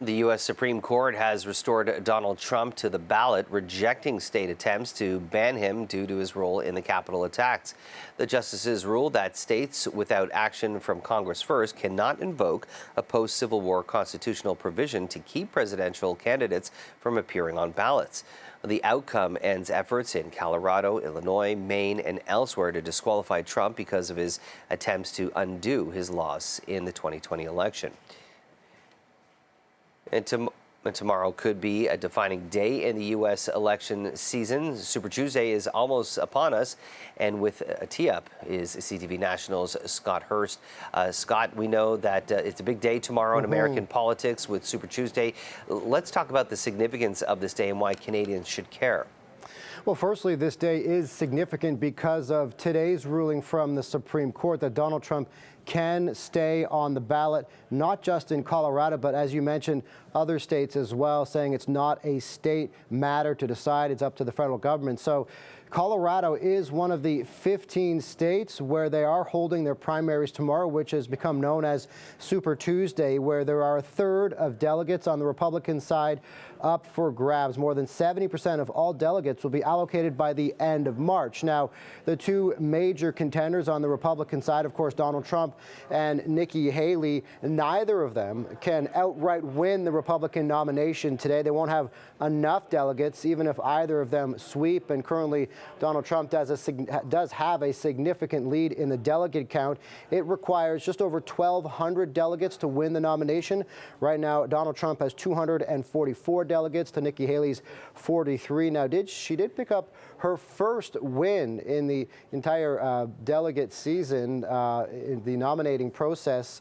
The U.S. Supreme Court has restored Donald Trump to the ballot, rejecting state attempts to ban him due to his role in the Capitol attacks. The justices ruled that states without action from Congress first cannot invoke a post-Civil War constitutional provision to keep presidential candidates from appearing on ballots. The outcome ends efforts in Colorado, Illinois, Maine, and elsewhere to disqualify Trump because of his attempts to undo his loss in the 2020 election. And tomorrow could be a defining day in the U.S. election season. Super Tuesday is almost upon us, and with a tee-up is CTV National's Scott Hurst. Scott, we know that it's a big day tomorrow in American politics with Super Tuesday. Let's talk about the significance of this day and why Canadians should care. Well, firstly, this day is significant because of today's ruling from the Supreme Court that Donald Trump can stay on the ballot, not just in Colorado, but as you mentioned, other states as well, saying it's not a state matter to decide. It's up to the federal government. So Colorado is one of the 15 states where they are holding their primaries tomorrow, which has become known as Super Tuesday, where there are a third of delegates on the Republican side up for grabs. More than 70% of all delegates will be allocated by the end of March. Now, the two major contenders on the Republican side, of course, Donald Trump and Nikki Haley, neither of them can outright win the Republican nomination today. They won't have enough delegates, even if either of them sweep. And currently, Donald Trump does have a significant lead in the delegate count. It requires just over 1,200 delegates to win the nomination. Right now, Donald Trump has 244 delegates to Nikki Haley's 43. Now, she did pick up her first win in the entire delegate season in the nominating process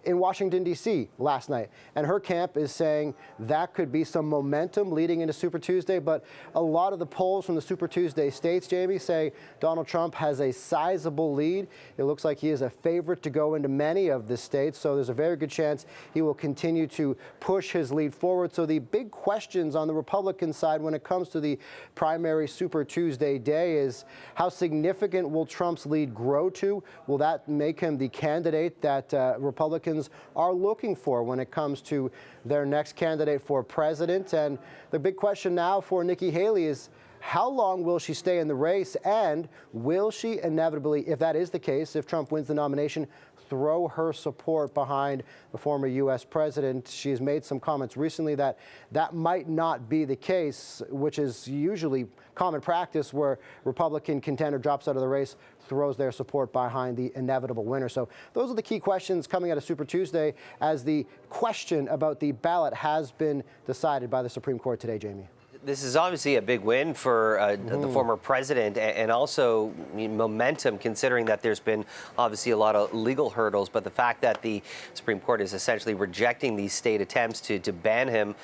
in Washington, D.C. last night. And her camp is saying that could be some momentum leading into Super Tuesday. But a lot of the polls from the Super Tuesday states, Jamie, say Donald Trump has a sizable lead. It looks like he is a favorite to go into many of the states. So there's a very good chance he will continue to push his lead forward. So the big questions on the Republican side when it comes to the primary Super Tuesday day is how significant will Trump's lead grow to? Will that make him the candidate that Republicans are looking for when it comes to their next candidate for president? And the big question now for Nikki Haley is how long will she stay in the race, and will she inevitably, if that is the case, if Trump wins the nomination, throw her support behind the former U.S. president? She has made some comments recently that that might not be the case, which is usually common practice where Republican contender drops out of the race, throws their support behind the inevitable winner. So those are the key questions coming out of Super Tuesday as the question about the ballot has been decided by the Supreme Court today, Jamie. This is obviously a big win for the former president, and also momentum, considering that there's been obviously a lot of legal hurdles. But the fact that the Supreme Court is essentially rejecting these state attempts to ban him,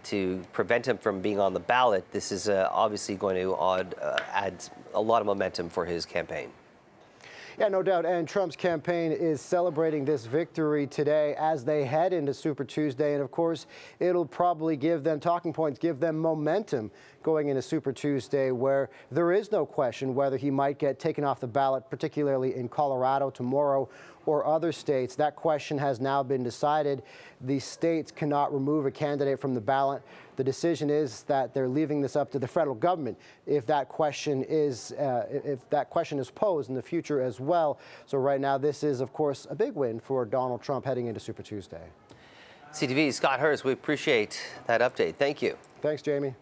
to prevent him from being on the ballot, this is obviously going to add a lot of momentum for his campaign. Yeah, no doubt. And Trump's campaign is celebrating this victory today as they head into Super Tuesday. And of course, it'll probably give them talking points, give them momentum going into Super Tuesday, where there is no question whether he might get taken off the ballot, particularly in Colorado tomorrow or other states. That question has now been decided. The states cannot remove a candidate from the ballot. The decision is that they're leaving this up to the federal government if that question is posed in the future as well. So right now, this is, of course, a big win for Donald Trump heading into Super Tuesday. CTV's Scott Hurst, we appreciate that update. Thank you. Thanks, Jamie.